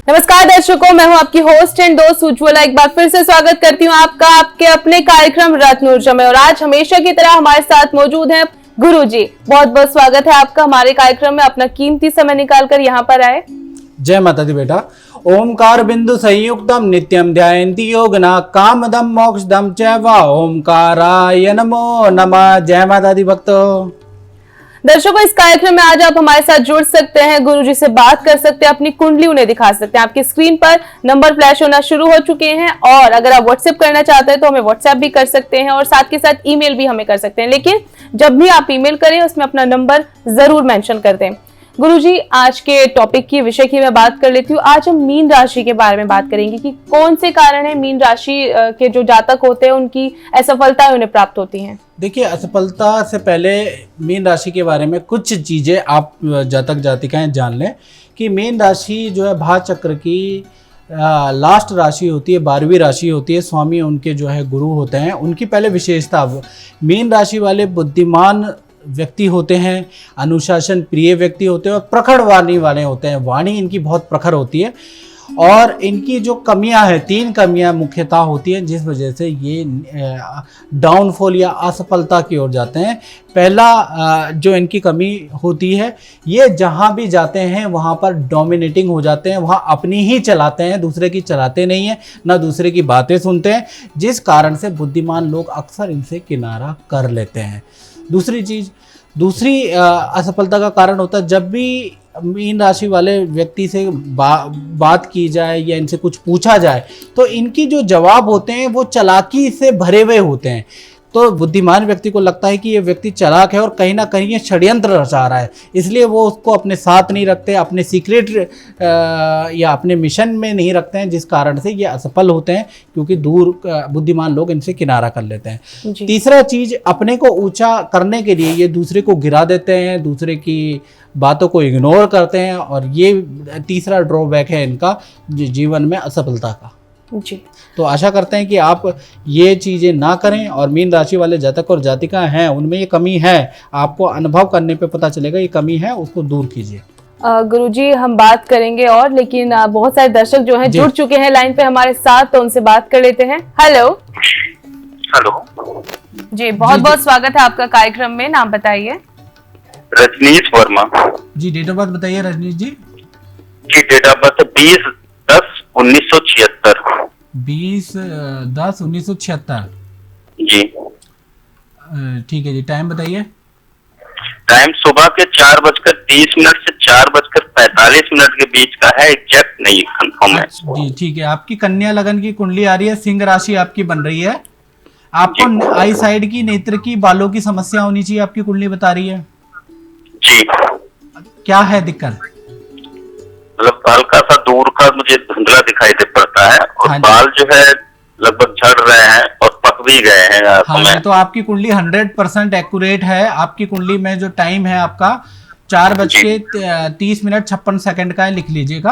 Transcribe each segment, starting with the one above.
नमस्कार दर्शकों, मैं हूं आपकी होस्ट एंड दोस्त उज्ज्वला। एक बार फिर से स्वागत करती हूं आपका आपके अपने कार्यक्रम रत्न ऊर्जा में। और आज हमेशा की तरह हमारे साथ मौजूद हैं गुरुजी। बहुत बहुत स्वागत है आपका हमारे कार्यक्रम में, अपना कीमती समय निकालकर यहाँ पर आए। जय माता दी बेटा। ओमकार बिंदु संयुक्तम नित्यम ध्यायन्ति योगिना कामदम मोक्षदम च वा ओमकाराय नमो नमः। जय माता दी भक्तों। दर्शकों, इस कार्यक्रम में आज आप हमारे साथ जुड़ सकते हैं, गुरुजी से बात कर सकते हैं, अपनी कुंडली उन्हें दिखा सकते हैं। आपकी स्क्रीन पर नंबर फ्लैश होना शुरू हो चुके हैं और अगर आप व्हाट्सएप करना चाहते हैं तो हमें व्हाट्सएप भी कर सकते हैं और साथ के साथ ईमेल भी हमें कर सकते हैं। लेकिन जब भी आप ईमेल करें उसमें अपना नंबर जरूर मेंशन कर दें। गुरुजी, आज के टॉपिक की विषय की मैं बात कर लेती हूँ। आज हम मीन राशि के बारे में बात करेंगे कि कौन से कारण है मीन राशि के जो जातक होते हैं उनकी असफलताएं उन्हें प्राप्त होती हैं। देखिए, असफलता से पहले मीन राशि के बारे में कुछ चीज़ें आप जातक जातिकाएं जान लें कि मीन राशि जो है भाचक्र की लास्ट राशि होती है, 12वीं राशि होती है। स्वामी उनके जो है गुरु होते हैं। उनकी पहले विशेषता, मीन राशि वाले बुद्धिमान व्यक्ति होते हैं, अनुशासन प्रिय व्यक्ति होते हैं और प्रखर वाणी वाले होते हैं। वाणी इनकी बहुत प्रखर होती है और इनकी जो कमियां हैं, 3 कमियां मुख्यतः होती हैं जिस वजह से ये डाउनफॉल या असफलता की ओर जाते हैं। पहला जो इनकी कमी होती है, ये जहां भी जाते हैं वहां पर डोमिनेटिंग हो जाते हैं, वहां अपनी ही चलाते हैं, दूसरे की चलाते नहीं हैं, ना दूसरे की बातें सुनते हैं, जिस कारण से बुद्धिमान लोग अक्सर इनसे किनारा कर लेते हैं। दूसरी असफलता का कारण होता है जब भी मीन राशि वाले व्यक्ति से बात की जाए या इनसे कुछ पूछा जाए तो इनकी जो जवाब होते हैं वो चालाकी से भरे हुए होते हैं। तो बुद्धिमान व्यक्ति को लगता है कि ये व्यक्ति चालाक है और कहीं ना कहीं ये षड्यंत्र रचा रहा है, इसलिए वो उसको अपने साथ नहीं रखते, अपने सीक्रेट या अपने मिशन में नहीं रखते हैं, जिस कारण से ये असफल होते हैं क्योंकि बुद्धिमान लोग इनसे किनारा कर लेते हैं। तीसरा चीज़, अपने को ऊंचा करने के लिए ये दूसरे को गिरा देते हैं, दूसरे की बातों को इग्नोर करते हैं और ये तीसरा ड्रॉबैक है इनका जीवन में असफलता का। जी, तो आशा करते हैं कि आप ये चीज़ें ना करें और मीन राशि वाले जातक और जातिका हैं उनमें ये कमी है, आपको अनुभव करने पे पता चलेगा ये कमी है, उसको दूर कीजिए। गुरुजी, हम बात करेंगे और लेकिन बहुत सारे दर्शक जो हैं जुड़ चुके हैं लाइन पे हमारे साथ, तो उनसे बात कर लेते हैं। हेलो जी, बहुत बहुत स्वागत है आपका कार्यक्रम में। नाम बताइए। रजनीश वर्मा जी। डेट ऑफ बर्थ बताइए रजनीश जी। जी, डेट ऑफ बर्थ 20/10/1976। 20/10/1976 जी। ठीक है जी। टाइम बताइए। टाइम सुबह के 4:30 से 4:45 के बीच का है, एग्जैक्ट नहीं कंफर्म है। जी ठीक है। आपकी कन्या लगन की कुंडली आ रही है, सिंह राशि आपकी बन रही है। आपको आई साइड की, नेत्र की, बालों की समस्या होनी चाहिए, आपकी कुंडली बता रही है। जी। क्या है दिक्कत? मतलब हल्का सा दूर का मुझे धुंधला दिखाई दे पड़ता है और बाल जो है लगभग झड़ रहे हैं और पक भी गए हैं। हाँ, तो आपकी कुंडली 100% एक्यूरेट है। आपकी कुंडली में जो टाइम है आपका 4:30 का है, लिख लीजिएगा।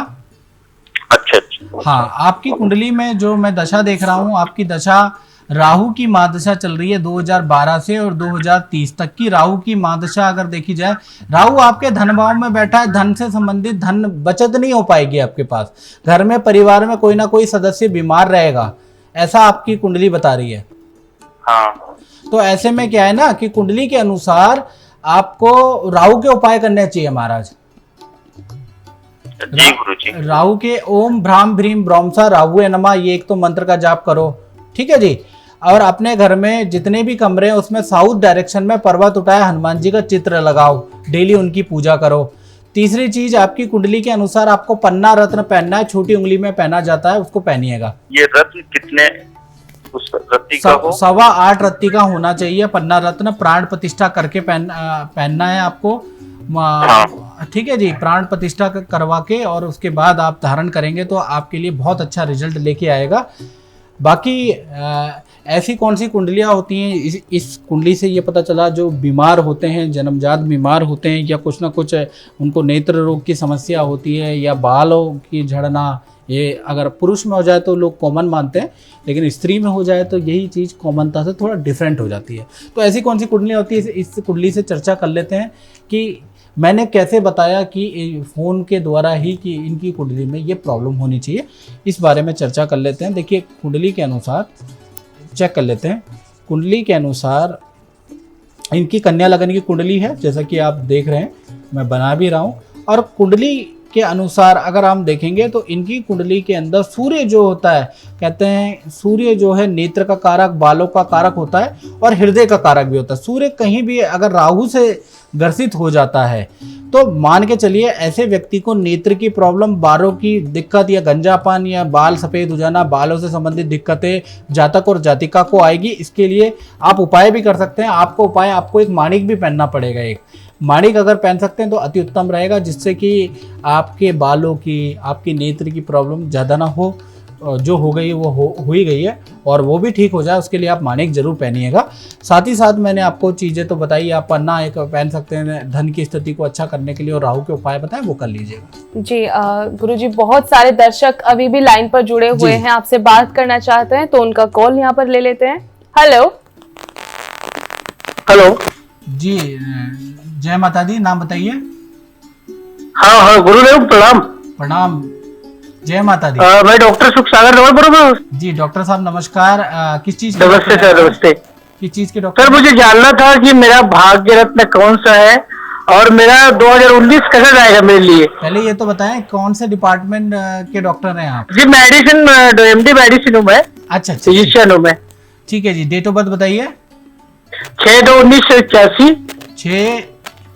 अच्छा। हाँ, आपकी कुंडली में जो मैं दशा देख रहा हूँ, आपकी दशा राहु की महादशा चल रही है 2012 से और 2030 तक की। राहु की महादशा अगर देखी जाए, राहु आपके धन भाव में बैठा है, धन से संबंधित धन बचत नहीं हो पाएगी आपके पास। घर में, परिवार में कोई ना कोई सदस्य बीमार रहेगा, ऐसा आपकी कुंडली बता रही है। हाँ। तो ऐसे में क्या है ना कि कुंडली के अनुसार आपको राहु के उपाय करने चाहिए महाराज। जी गुरुजी। राहु के ओम भ्राम भ्रीम ब्रह्मसा राहुए नमः, ये एक तो मंत्र का जाप करो, ठीक है जी। और अपने घर में जितने भी कमरे हैं उसमें साउथ डायरेक्शन में पर्वत उठाए हनुमान जी का चित्र लगाओ, डेली उनकी पूजा करो। तीसरी चीज, आपकी कुंडली के अनुसार आपको पन्ना रत्न पहनना है, छोटी उंगली में पहना जाता है, उसको पहनिएगा। ये रत्न कितने उस रत्ती का हो? 8.25 रत्ती का होना चाहिए। पन्ना रत्न प्राण प्रतिष्ठा करके पहनना है आपको। ठीक है जी। प्राण प्रतिष्ठा करवा के और उसके बाद आप धारण करेंगे तो आपके लिए बहुत अच्छा रिजल्ट लेके आएगा। बाकी ऐसी कौन सी कुंडलियाँ होती हैं, इस कुंडली से ये पता चला जो बीमार होते हैं, जन्मजात बीमार होते हैं या कुछ ना कुछ उनको नेत्र रोग की समस्या होती है या बालों की झड़ना, ये अगर पुरुष में हो जाए तो लोग कॉमन मानते हैं, लेकिन स्त्री में हो जाए तो यही चीज़ कॉमनता से थोड़ा डिफरेंट हो जाती है। तो ऐसी कौन सी कुंडलियाँ होती है, इस कुंडली से चर्चा कर लेते हैं कि मैंने कैसे बताया कि फ़ोन के द्वारा ही कि इनकी कुंडली में ये प्रॉब्लम होनी चाहिए, इस बारे में चर्चा कर लेते हैं। देखिए कुंडली के अनुसार चेक कर लेते हैं। कुंडली के अनुसार इनकी कन्या लगन की कुंडली है, जैसा कि आप देख रहे हैं, मैं बना भी रहा हूँ। और कुंडली के अनुसार अगर हम देखेंगे तो इनकी कुंडली के अंदर सूर्य जो होता है, कहते हैं सूर्य जो है नेत्र का कारक, बालों का कारक होता है और हृदय का कारक भी होता है। सूर्य कहीं भी अगर राहु से ग्रसित हो जाता है तो मान के चलिए ऐसे व्यक्ति को नेत्र की प्रॉब्लम, बालों की दिक्कत या गंजापन या बाल सफ़ेद हो जाना, बालों से संबंधित दिक्कतें जातक और जातिका को आएगी। इसके लिए आप उपाय भी कर सकते हैं। आपको एक माणिक भी पहनना पड़ेगा। एक माणिक अगर पहन सकते हैं तो अति उत्तम रहेगा, जिससे कि आपके बालों की, आपकी नेत्र की प्रॉब्लम ज़्यादा ना हो। जो हो गई वो हो ही गई है और वो भी ठीक हो जाए, उसके लिए आप माणिक जरूर पहनिएगा। साथ ही साथ मैंने आपको चीज़ें तो बताई, आप पन्ना एक पहन सकते हैं धन की स्थिति को अच्छा करने के लिए, और राहु के उपाय बताएं वो कर लीजिएगा। जी गुरुजी, बहुत सारे दर्शक अभी भी लाइन पर जुड़े हुए हैं, आपसे बात करना चाहते हैं, तो उनका कॉल यहाँ पर ले लेते हैं। हेलो हेलो जी, जय माता दी, नाम बताइए। हाँ हाँ गुरुदेव प्रणाम। प्रणाम, जय माता दी। मैं डॉक्टर सुख सागर नवर बरोबर। जी डॉक्टर साहब नमस्कार। किस चीज नमस्ते सर, नमस्ते। किस चीज के डॉक्टर? सर मुझे जानना था कि मेरा भाग्य रत्न कौन सा है और मेरा 2019 कैसा जाएगा मेरे लिए। पहले ये तो बताएं कौन से डिपार्टमेंट के डॉक्टर हैं आप? जी मेडिसिन, MD मेडिसिन हूँ मैं। अच्छा, फिजिशियन हूँ मैं। ठीक है जी, डेट ऑफ बर्थ बताइए। 6/2/1981।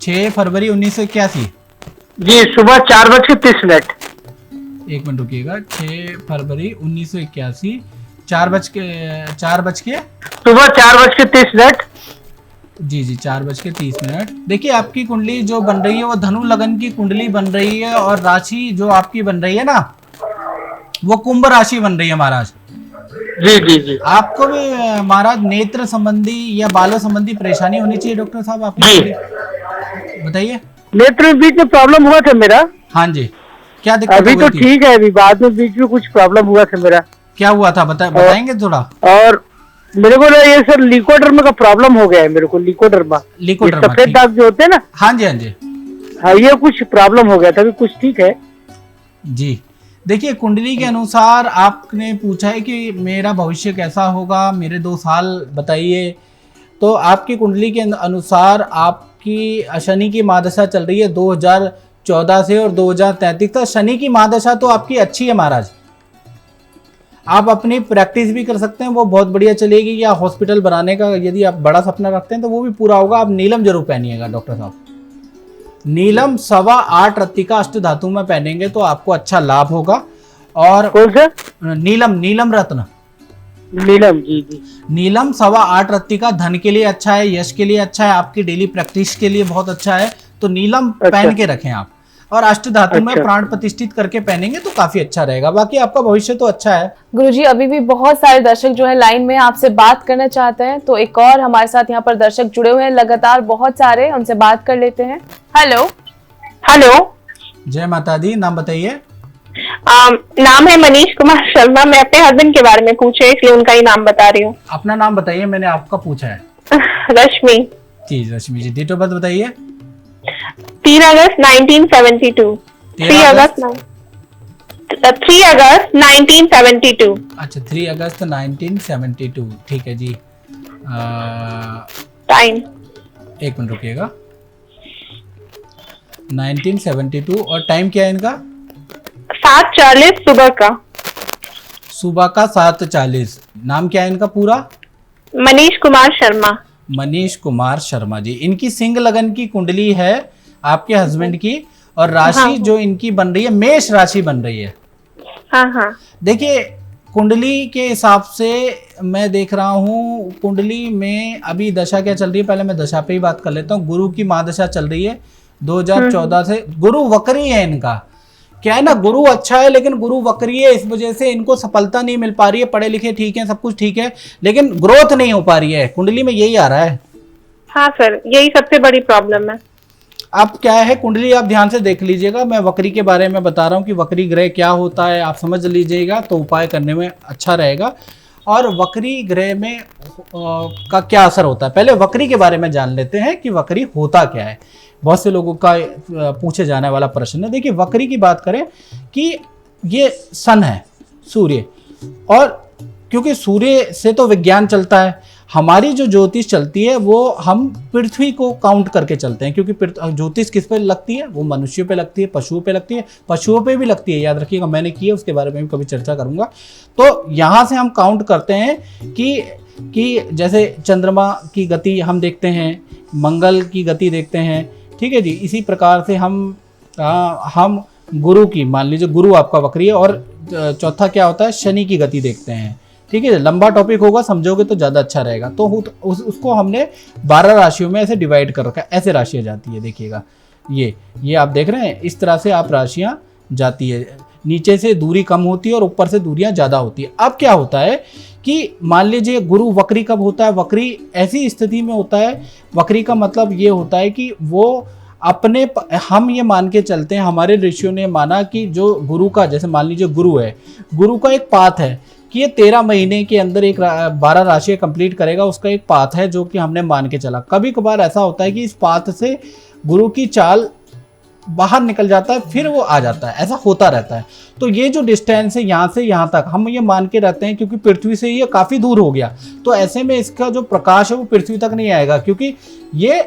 6 फरवरी 1981। जी सुबह 4:30। एक मिनट रुकिएगा। 6 फरवरी 1981, 4 बज के सुबह 4:30। जी 4:30। देखिए आपकी कुंडली जो बन रही है वो धनु लगन की कुंडली बन रही है, और राशि जो आपकी बन रही है ना वो कुंभ राशि बन रही है महाराज। जी जी जी। आपको भी महाराज नेत्र संबंधी या बालों संबंधी परेशानी होनी चाहिए डॉक्टर साहब आपकी। जी बताइए। नेत्र में बीच में प्रॉब्लम हुआ था मेरा। हाँ जी, क्या दिक्कत अभी हो तो गई थी? ठीक है, अभी बाद में बीच में कुछ प्रॉब्लम हुआ था मेरा। क्या हुआ था बताएंगे थोड़ा? और मेरे को ना ये सर लिकोडर्मा का प्रॉब्लम हो गया है मेरे को। लिकोडर्मा सफेद दाग जो होते हैं ना। हाँ जी हाँ जी। हाँ ये कुछ प्रॉब्लम हो गया था, अभी कुछ ठीक है जी। देखिए कुंडली के अनुसार आपने पूछा है कि मेरा भविष्य कैसा होगा, मेरे 2 साल बताइए। तो आपकी कुंडली के अनुसार आपकी शनि की महादशा चल रही है 2014 से और 2033 तक। शनि की महादशा तो आपकी अच्छी है महाराज, आप अपनी प्रैक्टिस भी कर सकते हैं, वो बहुत बढ़िया चलेगी। या हॉस्पिटल बनाने का यदि आप बड़ा सपना रखते हैं तो वो भी पूरा होगा। आप नीलम जरूर पहनिएगा डॉक्टर साहब। नीलम 8.25 रत्तिका अष्ट धातु में पहनेंगे तो आपको अच्छा लाभ होगा। और कौन सा? नीलम रत्न। नीलम जी जी। नीलम 8.25 रत्तिका धन के लिए अच्छा है, यश के लिए अच्छा है, आपकी डेली प्रैक्टिस के लिए बहुत अच्छा है। तो नीलम पहन के रखें आप, और अष्ट धातु में प्राण प्रतिष्ठित करके पहनेंगे तो काफी अच्छा रहेगा। बाकी आपका भविष्य तो अच्छा है। गुरुजी, अभी भी बहुत सारे दर्शक जो है लाइन में आपसे बात करना चाहते हैं, तो एक और हमारे साथ यहाँ पर दर्शक जुड़े हुए हैं लगातार, बहुत सारे, उनसे बात कर लेते हैं। Hello hello. जय माता दी, नाम बताइए। नाम है मनीष कुमार शर्मा। मैं अपने हस्बैंड के बारे में पूछे इसलिए उनका ही नाम बता रही हूँ। अपना नाम बताइए, मैंने आपका पूछा है। रश्मि। जी रश्मि जी, डेट ऑफ बर्थ बताइए। 3 अगस्त 1972। 3 अगस्त 1972। अच्छा 3 अगस्त 1972। ठीक है जी। टाइम एक मिनट रुकिएगा। 1972 और टाइम क्या है इनका? 7:40 सुबह का। सुबह का 7:40। नाम क्या है इनका पूरा? मनीष कुमार शर्मा। मनीष कुमार शर्मा जी। इनकी सिंह लगन की कुंडली है आपके हस्बैंड की, और राशि हाँ। जो इनकी बन रही है मेष राशि बन रही है। हाँ हाँ। देखिए कुंडली के हिसाब से मैं देख रहा हूँ, कुंडली में अभी दशा क्या चल रही है, पहले मैं दशा पे ही बात कर लेता हूँ। गुरु की महादशा चल रही है 2014 से। गुरु वक्री है इनका। क्या है ना, गुरु अच्छा है लेकिन गुरु वक्री है, इस वजह से इनको सफलता नहीं मिल पा रही है। पढ़े लिखे ठीक है, सब कुछ ठीक है, लेकिन ग्रोथ नहीं हो पा रही है। कुंडली में यही आ रहा है। हाँ सर, यही सबसे बड़ी प्रॉब्लम है। अब क्या है, कुंडली आप ध्यान से देख लीजिएगा। मैं वक्री के बारे में बता रहा हूँ कि वक्री ग्रह क्या होता है, आप समझ लीजिएगा तो उपाय करने में अच्छा रहेगा। और वक्री ग्रह में का क्या असर होता है, पहले वक्री के बारे में जान लेते हैं कि वक्री होता क्या है। बहुत से लोगों का पूछे जाने वाला प्रश्न है। देखिए वक्री की बात करें कि ये सन है, सूर्य, और क्योंकि सूर्य से तो विज्ञान चलता है, हमारी जो ज्योतिष चलती है वो हम पृथ्वी को काउंट करके चलते हैं, क्योंकि ज्योतिष किस पे लगती है, वो मनुष्यों पे लगती है, पशुओं पे लगती है, पशुओं पे भी लगती है, याद रखिएगा, मैंने की है, उसके बारे में भी कभी चर्चा करूंगा। तो यहाँ से हम काउंट करते हैं कि जैसे चंद्रमा की गति हम देखते हैं, मंगल की गति देखते हैं, ठीक है जी। इसी प्रकार से हम गुरु की, मान लीजिए गुरु आपका वक्री है, और चौथा क्या होता है, शनि की गति देखते हैं, ठीक है। लंबा टॉपिक होगा, समझोगे तो ज़्यादा अच्छा रहेगा। तो उसको हमने 12 राशियों में ऐसे डिवाइड कर रखा है, ऐसे राशियाँ जाती है, देखिएगा ये आप देख रहे हैं, इस तरह से आप राशियाँ जाती है, नीचे से दूरी कम होती है और ऊपर से दूरियाँ ज़्यादा होती है। अब क्या होता है कि मान लीजिए गुरु वक्री कब होता है, वक्री ऐसी स्थिति में होता है, वक्री का मतलब ये होता है कि वो अपने, हम ये मान के चलते हैं, हमारे ऋषियों ने माना कि जो गुरु का, जैसे मान लीजिए गुरु है, गुरु का एक पाथ है कि ये 13 महीने के अंदर 12 राशियाँ कंप्लीट करेगा, उसका एक पाथ है जो कि हमने मान के चला। कभी कभार ऐसा होता है कि इस पाथ से गुरु की चाल बाहर निकल जाता है, फिर वो आ जाता है, ऐसा होता रहता है। तो ये जो डिस्टेंस है यहाँ से यहाँ तक हम ये मान के रहते हैं, क्योंकि पृथ्वी से ये काफ़ी दूर हो गया, तो ऐसे में इसका जो प्रकाश है वो पृथ्वी तक नहीं आएगा, क्योंकि ये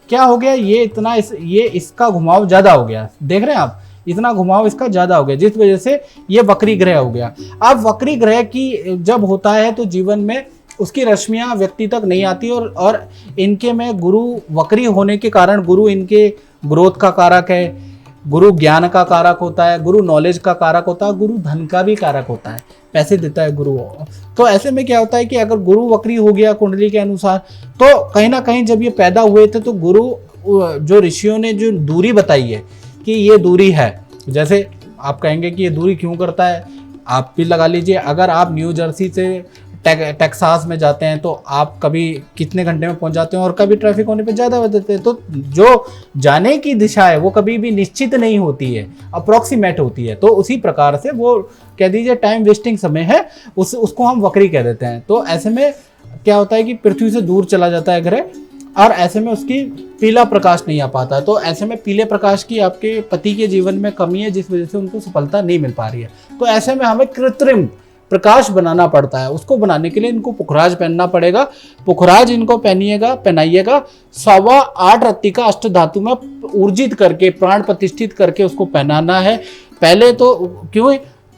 क्या हो गया, ये इसका घुमाव ज़्यादा हो गया, देख रहे हैं आप, इतना घुमाव इसका ज़्यादा हो गया, जिस वजह से ये वक्री ग्रह हो गया। अब वक्री ग्रह की जब होता है तो जीवन में उसकी रश्मियाँ व्यक्ति तक नहीं आती, और इनके में गुरु वक्री होने के कारण, गुरु इनके ग्रोथ का कारक है, गुरु ज्ञान का कारक होता है, गुरु नॉलेज का कारक होता है, गुरु धन का भी कारक होता है, पैसे देता है गुरु। तो ऐसे में क्या होता है कि अगर गुरु वक्री हो गया कुंडली के अनुसार, तो कहीं ना कहीं जब ये पैदा हुए थे तो गुरु, जो ऋषियों ने जो दूरी बताई है कि ये दूरी है, जैसे आप कहेंगे कि ये दूरी क्यों करता है, आप भी लगा लीजिए, अगर आप न्यू जर्सी से टेक्सास में जाते हैं तो आप कभी कितने घंटे में पहुंच जाते हैं, और कभी ट्रैफिक होने पे ज़्यादा हो जाते हैं। तो जो जाने की दिशा है वो कभी भी निश्चित नहीं होती है, अप्रॉक्सीमेट होती है। तो उसी प्रकार से वो कह दीजिए टाइम वेस्टिंग समय है, उसको हम वक्री कह देते हैं। तो ऐसे में क्या होता है कि पृथ्वी से दूर चला जाता है ग्रह, और ऐसे में उसकी पीला प्रकाश नहीं आ पाता है। तो ऐसे में पीले प्रकाश की आपके पति के जीवन में कमी है, जिस वजह से उनको सफलता नहीं मिल पा रही है। तो ऐसे में हमें कृत्रिम प्रकाश बनाना पड़ता है। उसको बनाने के लिए इनको पुखराज पहनना पड़ेगा। पुखराज इनको पहनाइएगा 8.25 रत्ती का अष्ट धातु में ऊर्जित करके, प्राण प्रतिष्ठित करके उसको पहनाना है। पहले तो क्यों,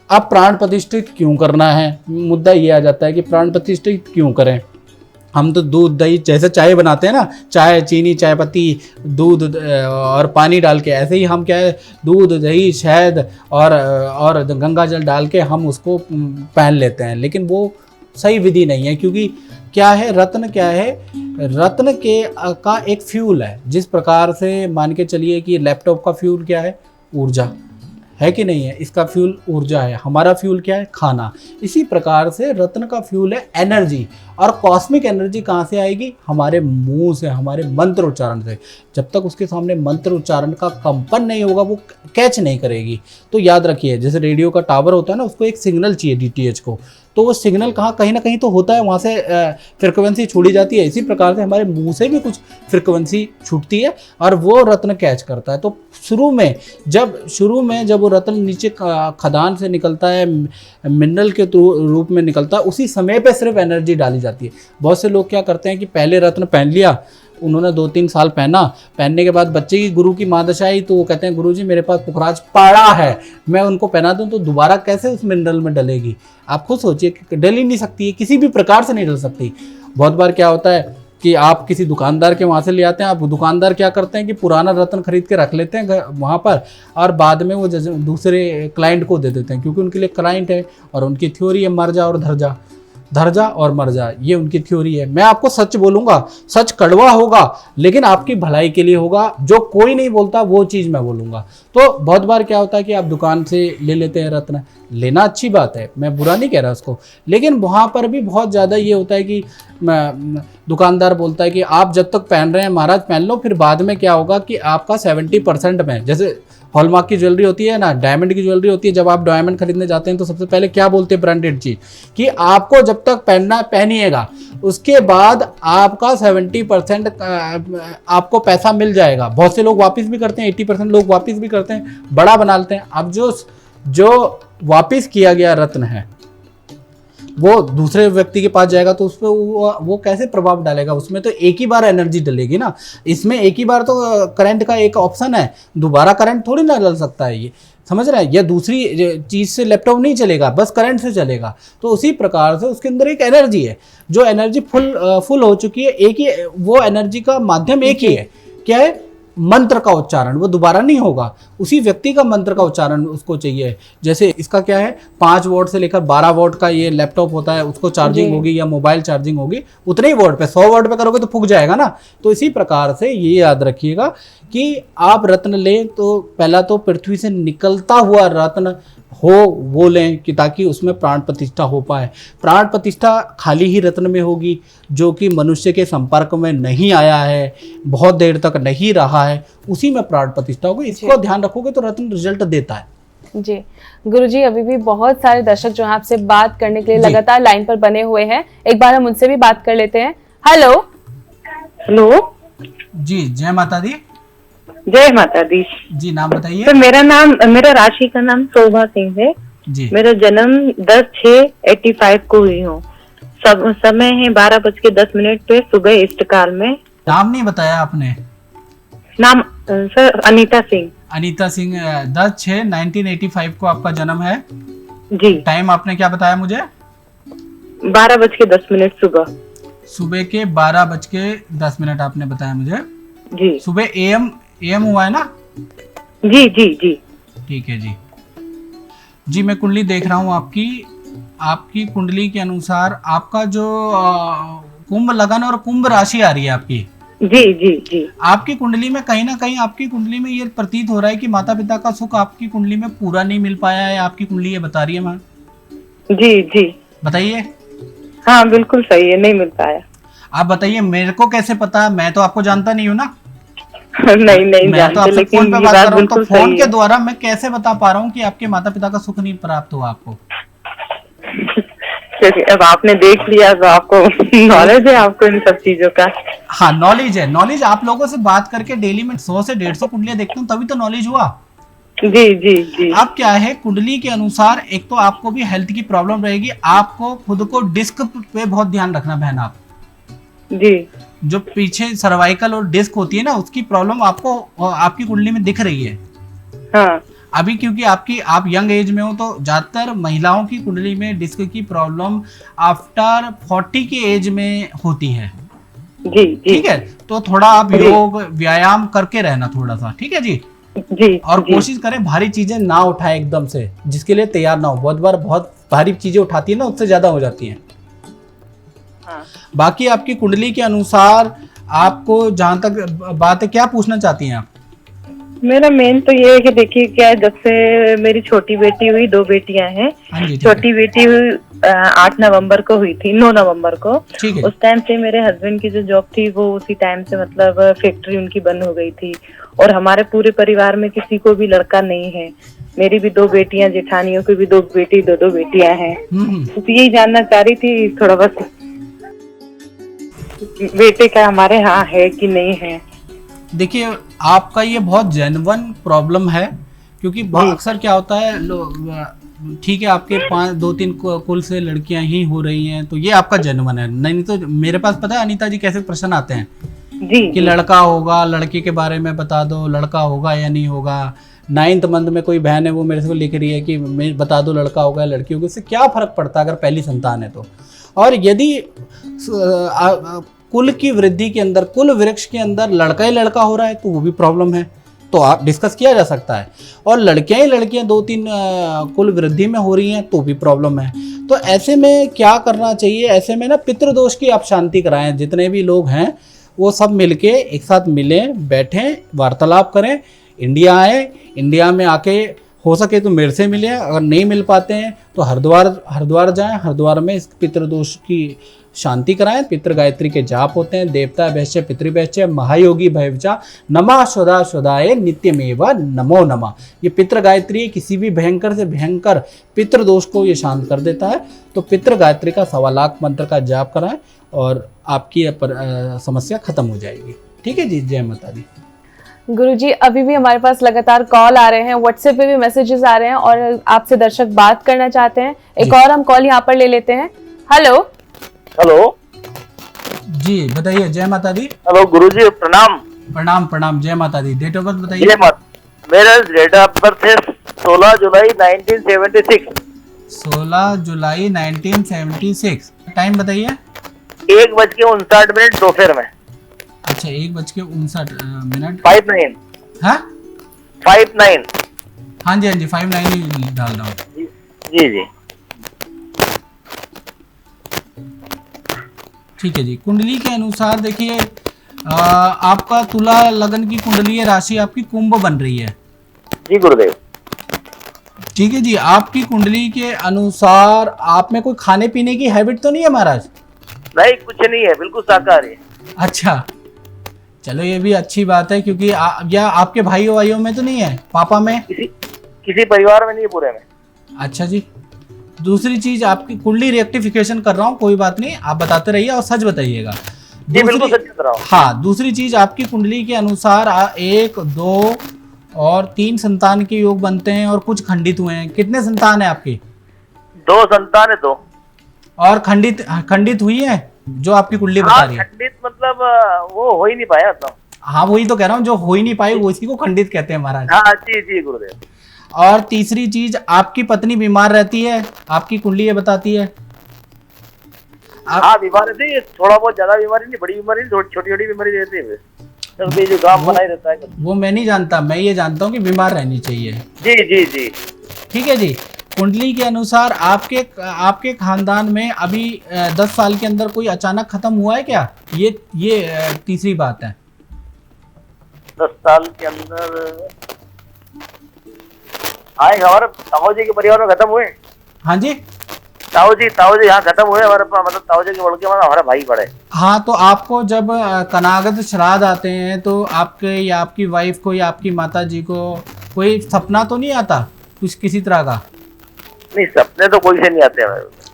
अब प्राण प्रतिष्ठित क्यों करना है, मुद्दा ये आ जाता है कि प्राण प्रतिष्ठित क्यों करें। हम तो दूध दही, जैसे चाय बनाते हैं ना, चाय, चीनी, चाय पत्ती, दूध और पानी डाल के, ऐसे ही हम क्या है, दूध, दही, शहद और गंगा जल डाल के हम उसको पहन लेते हैं। लेकिन वो सही विधि नहीं है, क्योंकि क्या है, रत्न क्या है, रत्न का एक फ्यूल है। जिस प्रकार से मान के चलिए कि लैपटॉप का फ्यूल क्या है, ऊर्जा है कि नहीं है, इसका फ्यूल ऊर्जा है, हमारा फ्यूल क्या है, खाना। इसी प्रकार से रत्न का फ्यूल है एनर्जी। और कॉस्मिक एनर्जी कहाँ से आएगी, हमारे मुंह से, हमारे मंत्र उच्चारण से। जब तक उसके सामने मंत्र उच्चारण का कंपन नहीं होगा वो कैच नहीं करेगी। तो याद रखिए, जैसे रेडियो का टावर होता है ना, उसको एक सिग्नल चाहिए DTH को, तो वो सिग्नल कहीं ना कहीं तो होता है, वहाँ से फ्रिक्वेंसी छोड़ी जाती है। इसी प्रकार से हमारे मुंह से भी कुछ फ्रिक्वेंसी छूटती है और वो रत्न कैच करता है। तो शुरू में जब वो रत्न नीचे खदान से निकलता है, मिनरल के रूप में निकलता है, उसी समय पे सिर्फ एनर्जी डाली जाती है। बहुत से लोग क्या करते हैं कि पहले रत्न पहन लिया, उन्होंने 2-3 साल पहनने के बाद बच्चे की गुरु की महादशा आई, तो वो कहते हैं गुरुजी मेरे पास पुखराज पड़ा है, मैं उनको पहना दूं तो दोबारा कैसे उस मिनरल में डलेगी। आप खुद सोचिए कि डल ही नहीं सकती है, किसी भी प्रकार से नहीं डल सकती। बहुत बार क्या होता है कि आप किसी दुकानदार के वहाँ से ले आते हैं, आप दुकानदार क्या करते हैं कि पुराना रत्न खरीद के रख लेते हैं वहाँ पर, और बाद में वो दूसरे क्लाइंट को दे देते हैं, क्योंकि उनके लिए क्लाइंट है और उनकी थ्योरी है मर जा और धर जा और मर जा, ये उनकी थ्योरी है। मैं आपको सच बोलूंगा, सच कड़वा होगा लेकिन आपकी भलाई के लिए होगा, जो कोई नहीं बोलता वो चीज़ मैं बोलूंगा। तो बहुत बार क्या होता है कि आप दुकान से ले लेते हैं रत्न, लेना अच्छी बात है, मैं बुरा नहीं कह रहा उसको, लेकिन वहाँ पर भी बहुत ज़्यादा ये होता है कि दुकानदार बोलता है कि आप जब तक पहन रहे हैं महाराज पहन लो, फिर बाद में क्या होगा कि आपका 70% में, जैसे हॉलमार्क की ज्वेलरी होती है ना, डायमंड की ज्वेलरी होती है, जब आप डायमंड खरीदने जाते हैं तो सबसे पहले क्या बोलते हैं ब्रांडेड चीज कि आपको जब तक पहनना पहनिएगा, उसके बाद आपका 70% आपको पैसा मिल जाएगा। बहुत से लोग वापस भी करते हैं, 80% लोग वापस भी करते हैं, बड़ा बना लेते हैं। अब जो वापस किया गया रत्न है वो दूसरे व्यक्ति के पास जाएगा तो उस पर वो कैसे प्रभाव डालेगा, उसमें तो एक ही बार एनर्जी डलेगी ना, इसमें एक ही बार तो करंट का एक ऑप्शन है, दोबारा करंट थोड़ी ना डल सकता है, ये समझ रहे हैं। ये दूसरी चीज़ से लैपटॉप नहीं चलेगा, बस करंट से चलेगा। तो उसी प्रकार से उसके अंदर एक एनर्जी है, जो एनर्जी फुल हो चुकी है, एक ही वो एनर्जी का माध्यम एक ही है, क्या है, मंत्र का उच्चारण, वो दोबारा नहीं होगा, उसी व्यक्ति का मंत्र का उच्चारण उसको चाहिए। जैसे इसका क्या है, 5 वोल्ट से लेकर 12 वोल्ट का ये लैपटॉप होता है, उसको चार्जिंग होगी या मोबाइल चार्जिंग होगी उतने ही वोल्ट पे, 100 वोल्ट पे करोगे तो फूक जाएगा ना। तो इसी प्रकार से ये याद रखिएगा कि आप रत्न लें तो पहला तो पृथ्वी से निकलता हुआ रत्न हो वो लें कि ताकि उसमें प्राण प्रतिष्ठा हो पाए। प्राण प्रतिष्ठा खाली ही रत्न में होगी जो कि मनुष्य के संपर्क में नहीं आया है, बहुत देर तक नहीं रहा है, उसी में प्राण प्रतिष्ठा होगी। इसको ध्यान रखोगे तो रत्न रिजल्ट देता है। जी गुरुजी, अभी भी बहुत सारे दर्शक जो है आपसे बात करने के लिए लगातार लाइन पर बने हुए हैं, एक बार हम उनसे भी बात कर लेते हैं। हेलो। हेलो जी, जय माता दी। जय माता दी जी, नाम बताइए। तो मेरा राशि का नाम शोभा सिंह है जी। मेरा जन्म 10/6/85 को हुई हूँ। समय है 12:10 पे सुबह इष्ट काल में। नाम नहीं बताया आपने। नाम सर अनीता सिंह। अनीता सिंह, 10/6/1985 को आपका जन्म है जी। टाइम आपने क्या बताया मुझे? 12:10 सुबह। सुबह के 12:10 आपने बताया मुझे जी। सुबह एम हुआ है ना? जी जी जी। ठीक है जी। जी, मैं कुंडली देख रहा हूँ आपकी कुंडली के अनुसार आपका जो कुंभ लगन और कुंभ राशि आ रही है आपकी। जी जी जी। आपकी कुंडली में कहीं ना कहीं आपकी कुंडली में ये प्रतीत हो रहा है कि माता पिता का सुख आपकी कुंडली में पूरा नहीं मिल पाया है, आपकी कुंडली ये बता रही है मैम। जी जी बताइए। हाँ बिल्कुल सही है, नहीं मिल पाया। आप बताइए, मेरे को कैसे पता, मैं तो आपको जानता नहीं हूँ ना। नहीं मैं तो आपसे फोन पे बात कर रहा हूँ, तो फोन के है। द्वारा मैं कैसे बता पा रहा हूँ कि आपके माता पिता का सुख नहीं प्राप्त हुआ आपको? अब आपने देख लिया तो आपको नॉलेज है आपको इन सब चीजों का। हाँ, नॉलेज है। नॉलेज आप लोगों से बात करके डेली में 100 से 150 कुंडलियां देखता हूँ, तभी तो नॉलेज हुआ। जी जी जी। अब क्या है, कुंडली के अनुसार एक तो आपको भी हेल्थ की प्रॉब्लम रहेगी, आपको खुद को डिस्क पे बहुत ध्यान रखना बहन। आप जी। जो पीछे सर्वाइकल और डिस्क होती है ना, उसकी प्रॉब्लम आपको आपकी कुंडली में दिख रही है। हाँ। अभी क्योंकि आप यंग एज में हो तो ज्यादातर महिलाओं की कुंडली में डिस्क की प्रॉब्लम आफ्टर 40 की एज में होती है। जी जी। ठीक है, तो थोड़ा आप योग व्यायाम करके रहना थोड़ा सा, ठीक है जी। जी। और कोशिश करें भारी चीजें ना उठाएं एकदम से, जिसके लिए तैयार ना हो। बहुत बार बहुत भारी चीजें उठाती है ना, उससे ज्यादा हो जाती हैं। हाँ। बाकी आपकी कुंडली के अनुसार आपको जहां तक बात है, क्या पूछना चाहती हैं आप? मेरा मेन तो ये है कि देखिए क्या है, जब से मेरी छोटी बेटी हुई, 2 बेटियां हैं। हाँ जी, छोटी बेटी हुई 8 नवंबर को हुई थी, 9 नवंबर को। ठीक है। उस टाइम से मेरे हस्बैंड की जो जॉब थी वो उसी टाइम से मतलब फैक्ट्री उनकी बंद हो गई थी। और हमारे पूरे परिवार में किसी को भी लड़का नहीं है। मेरी भी 2 बेटियां, जेठानियों की भी 2 बेटी, 2 बेटियां हैं। तो यही जानना चाह रही थी थोड़ा, बस बेटे का हमारे यहाँ है कि नहीं है। देखिए, आपका ये बहुत जेन्युइन प्रॉब्लम है, क्योंकि बहुत अक्सर क्या होता है, ठीक है आपके 2-3 कुल से लड़कियां ही हो रही हैं, तो ये आपका जेन्युइन है। नहीं तो मेरे पास पता है अनीता जी कैसे प्रश्न आते हैं जी कि लड़का होगा, लड़के के बारे में बता दो, लड़का होगा या नहीं होगा। 9th मंथ में कोई बहन है वो मेरे से लिख रही है कि मैं बता दो लड़का होगा या लड़की होगी। इससे क्या फर्क पड़ता है अगर पहली संतान है तो। और यदि कुल की वृद्धि के अंदर, कुल वृक्ष के अंदर लड़का ही लड़का हो रहा है तो वो भी प्रॉब्लम है, तो आप डिस्कस किया जा सकता है। और लड़कियां ही लड़कियां 2-3 कुल वृद्धि में हो रही हैं तो भी प्रॉब्लम है। तो ऐसे में क्या करना चाहिए, ऐसे में ना पितृदोष की आप शांति कराएं। जितने भी लोग हैं वो सब मिलके एक साथ मिलें, बैठें, वार्तालाप करें, इंडिया आए, इंडिया में आके हो सके तो मेरे से मिले, अगर नहीं मिल पाते हैं तो हरिद्वार जाएं, हरिद्वार में इस पितृदोष की शांति कराएं। पितृ गायत्री के जाप होते हैं, देवता भैश्य पितृभैश्य महायोगी भैवचा नमः स्वदा स्वदाय नित्यमेव नमो नमः। ये पितृ गायत्री किसी भी भयंकर से भयंकर पितृदोष को ये शांत कर देता है। तो पितृ गायत्री का 1.25 लाख मंत्र का जाप कराएं और आपकी समस्या खत्म हो जाएगी। ठीक है जी, जय माता दी। गुरुजी, अभी भी हमारे पास लगातार कॉल आ रहे हैं, व्हाट्सएप पे भी मैसेजेस आ रहे हैं और आपसे दर्शक बात करना चाहते हैं। एक और हम कॉल यहाँ पर ले लेते हैं। हेलो हेलो जी, बताइए। जय माता दी। हेलो गुरुजी, प्रणाम। प्रणाम प्रणाम, जय माता दी। डेट ऑफ बर्थ बताइए। जय माता। मेरा डेट ऑफ बर्थ है 16 जुलाई 1976। 16 जुलाई 1976। टाइम बताइए। 1:59 दोपहर में। अच्छा, 1:59 59। हाँ 59। हाँ जी, हाँ जी, 59 ही डाल रहा हूँ। जी जी। ठीक है जी। कुंडली के अनुसार देखिए, आपका तुला लगन की कुंडली है, राशि आपकी कुंभ बन रही है। जी गुरुदेव। ठीक है जी। आपकी कुंडली के अनुसार आप में कोई खाने पीने की हैबिट तो नहीं है महाराज? नहीं, कुछ नहीं है, बिल्कुल शाकाहारी है। अच्छा, चलो ये भी अच्छी बात है, क्योंकि या आपके भाइयों में तो नहीं है? पापा में? किसी परिवार में नहीं है, पूरे में। अच्छा जी। दूसरी चीज, आपकी कुंडली रेक्टिफिकेशन कर रहा हूँ, कोई बात नहीं, आप बताते रहिए और सच बताइएगा। जी बिल्कुल सच बता रहा हूँ। हाँ, दूसरी चीज, आपकी कुंडली के अनुसार 1, 2 और 3 संतान के योग बनते हैं और कुछ खंडित हुए हैं। कितने संतान है आपकी? 2 संतान है। 2 और खंडित हुई है जो आपकी कुंडली बता रही है? खंडित मतलब वो हो ही नहीं पाया तो। हाँ, वही तो कह रहा हूँ, जो हो ही नहीं पाई वो इसी को खंडित कहते हैं महाराज। हाँ जी जी गुरुदेव। और तीसरी चीज, आपकी पत्नी बीमार रहती है, आपकी कुंडली ये बताती है। हाँ, बीमार रहती है, थोड़ा बहुत, ज्यादा बीमारी नहीं, बड़ी बीमारी नहीं, छोटी छोटी बीमारी रहती है। तो जो काम बना ही रहता है वो मैं नहीं जानता, मैं ये जानता हूँ कि बीमार रहनी चाहिए। जी जी जी। ठीक है जी। कुंडली के अनुसार आपके खानदान में अभी 10 साल के अंदर कोई अचानक खत्म हुआ है क्या? ये तीसरी बात है। 10 साल के अंदर आए हमारे ताऊ जी के परिवार में खत्म हुए। हाँ जी, ताऊ जी यहाँ खत्म हुए हमारे, मतलब ताऊ जी के बल्कि हमारा भाई पड़े। हाँ, तो आपको जब कनागत श्राद्ध आते हैं तो आपके या आपकी वाइफ को या आपकी माता जी को कोई सपना तो नहीं आता कुछ किसी तरह का? नहीं, सपने तो कोई से नहीं आते हैं।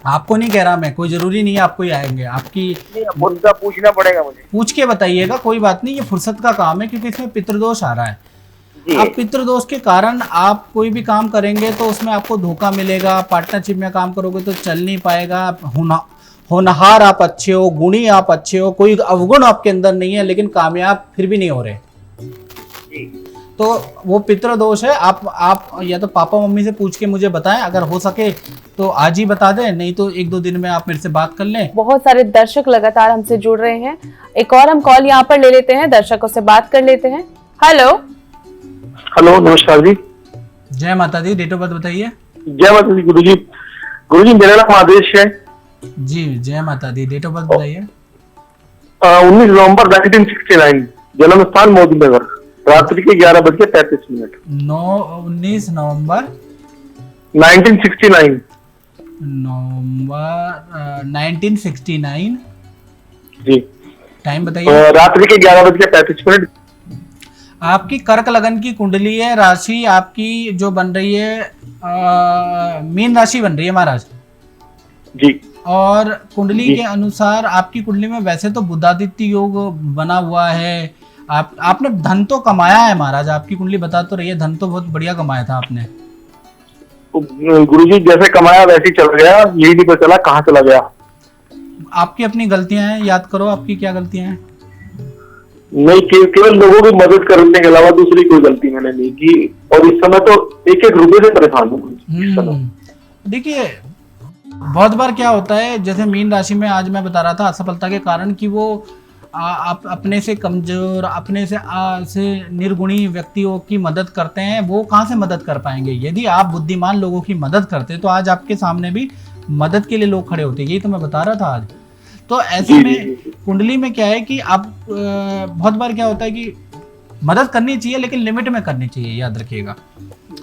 आपको नहीं कह रहा मैं, कोई जरूरी नहीं है आपको ही आएंगे। आपकी उनका पूछना पड़ेगा मुझे। पूछ के बताइएगा, कोई बात नहीं, ये फुर्सत का काम है, क्योंकि इसमें पितृदोष आ रहा है। आप पितृदोष के कारण आप कोई भी काम करेंगे तो उसमें आपको धोखा मिलेगा। पार्टनरशिप में काम करोगे तो चल नहीं पाएगा। होनहार आप अच्छे हो, गुणी आप अच्छे हो, कोई अवगुण आपके अंदर नहीं है, लेकिन कामयाब फिर भी नहीं हो रहे। तो वो पितृदोष है। आप या तो पापा मम्मी से पूछ के मुझे बताएं, अगर हो सके तो आज ही बता दें, नहीं तो 1-2 दिन में आप मेरे से बात कर लें। बहुत सारे दर्शक लगातार हमसे जुड़ रहे हैं। एक और हम कॉल यहाँ पर ले लेते हैं, दर्शकों से बात कर लेते हैं। हेलो हेलो, नमस्कार जी। जय माता दी। डेट ऑफ बर्थ बताइए। जय माता दी गुरुजी। गुरुजी, मेरा नाम आदेश है जी। जय माता दी। डेट ऑफ बर्थ बताइए। 19 नवंबर 1969, जन्म स्थान मोदी नगर, रात्रि के 11:35। 19 नवंबर 1969। 1969 जी। टाइम बताइए। रात्रि के 11:35। आपकी कर्क लगन की कुंडली है, राशि आपकी जो बन रही है मीन राशि बन रही है महाराज जी। और कुंडली के अनुसार आपकी कुंडली में वैसे तो बुधादित्य योग बना हुआ है। आपने धन तो कमाया है महाराज, आपकी कुंडली बता तो रही है, धन तो बहुत बढ़िया कमाया था आपने। गुरुजी, जैसे कमाया वैसे ही चला गया, यही नहीं पता चला कहाँ चला गया। आपकी अपनी गलतियां हैं, याद करो आपकी क्या गलतियां हैं। नहीं, केवल लोगों की मदद करने के अलावा दूसरी कोई गलती मैंने नहीं की, और इस समय तो 1-1 रुपए से परेशान हूँ। देखिए, बहुत बार क्या होता है, जैसे मीन राशि में आज मैं बता रहा था असफलता के कारण कि वो अपने से कमजोर, अपने से निर्गुणी व्यक्तियों की मदद करते हैं। वो कहाँ से मदद कर पाएंगे? यदि आप बुद्धिमान लोगों की मदद करते तो आज आपके सामने भी मदद के लिए लोग खड़े होते। यही तो मैं बता रहा था आज। तो ऐसे में कुंडली में क्या है कि आप बहुत बार क्या होता है कि मदद करनी चाहिए, लेकिन लिमिट में करनी चाहिए, याद रखिएगा।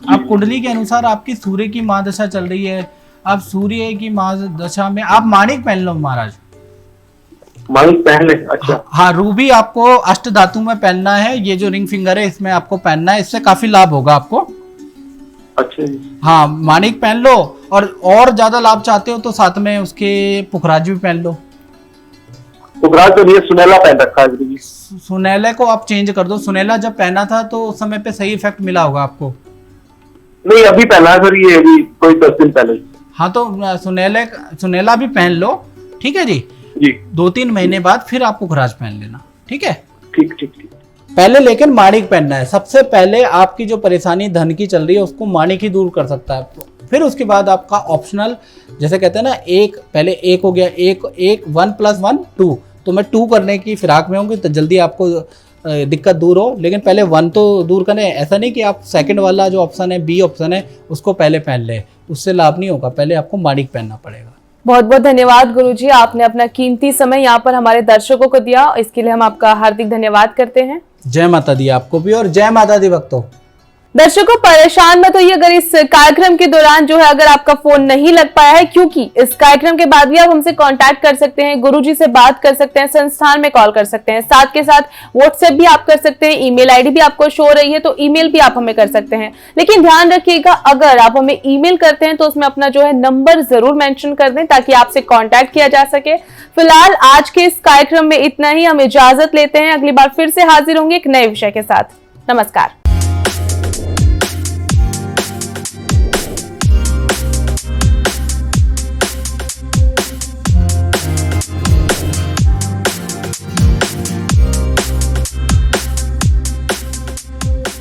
आप कुंडली के अनुसार आपकी सूर्य की महादशा चल रही है, आप सूर्य की महादशा में आप माणिक पहन लो महाराज। मालिक पहन ले, अच्छा। हाँ, रूबी आपको अष्ट धातु में पहनना है, ये जो रिंग फिंगर है इसमें आपको पहनना है, इससे काफी लाभ होगा आपको। अच्छा जी। हाँ, माणिक पहन लो, और ज्यादा लाभ चाहते हो तो साथ में उसके पुखराज भी पहन लो। पुखराज तो नहीं, सुनहला पहन रखा है गुरुजी। सुनहले को आप चेंज कर दो, सुनहला जब पहना था तो उस समय पे सही इफेक्ट मिला होगा आपको। नहीं, अभी पहना है सर, ये अभी कोई 10 दिन पहले। हाँ, तो सुनहला भी पहन लो, ठीक है जी। जी 2-3 महीने बाद फिर आप पुखराज पहन लेना, ठीक है। ठीक ठीक ठीक। पहले लेकिन माणिक पहनना है। सबसे पहले आपकी जो परेशानी धन की चल रही है उसको माणिक ही दूर कर सकता है। फिर उसके बाद आपका ऑप्शनल, जैसे कहते हैं ना, पहले एक हो गया, 1 + 1 2, तो मैं 2 करने की फिराक में होंगी तो जल्दी आपको दिक्कत दूर हो। लेकिन पहले 1 तो दूर करें, ऐसा नहीं कि आप सेकंड वाला जो ऑप्शन है, बी ऑप्शन है, उसको पहले पहन ले, उससे लाभ नहीं होगा। पहले आपको माणिक पहनना पड़ेगा। बहुत बहुत धन्यवाद गुरुजी, आपने अपना कीमती समय यहाँ पर हमारे दर्शकों को दिया, इसके लिए हम आपका हार्दिक धन्यवाद करते हैं। जय माता दी आपको भी, और जय माता दी भक्तों। दर्शकों, परेशान मत होइए अगर इस कार्यक्रम के दौरान जो है अगर आपका फोन नहीं लग पाया है, क्योंकि इस कार्यक्रम के बाद भी आप हमसे कांटेक्ट कर सकते हैं, गुरुजी से बात कर सकते हैं, संस्थान में कॉल कर सकते हैं, साथ के साथ व्हाट्सएप भी आप कर सकते हैं, ईमेल आईडी भी आपको शो हो रही है तो ईमेल भी आप हमें कर सकते हैं। लेकिन ध्यान रखिएगा, अगर आप हमें ईमेल करते हैं तो उसमें अपना जो है नंबर जरूर मेंशन कर दें ताकि आपसे कांटेक्ट किया जा सके। फिलहाल आज के इस कार्यक्रम में इतना ही, हम इजाजत लेते हैं, अगली बार फिर से हाजिर होंगे एक नए विषय के साथ। नमस्कार।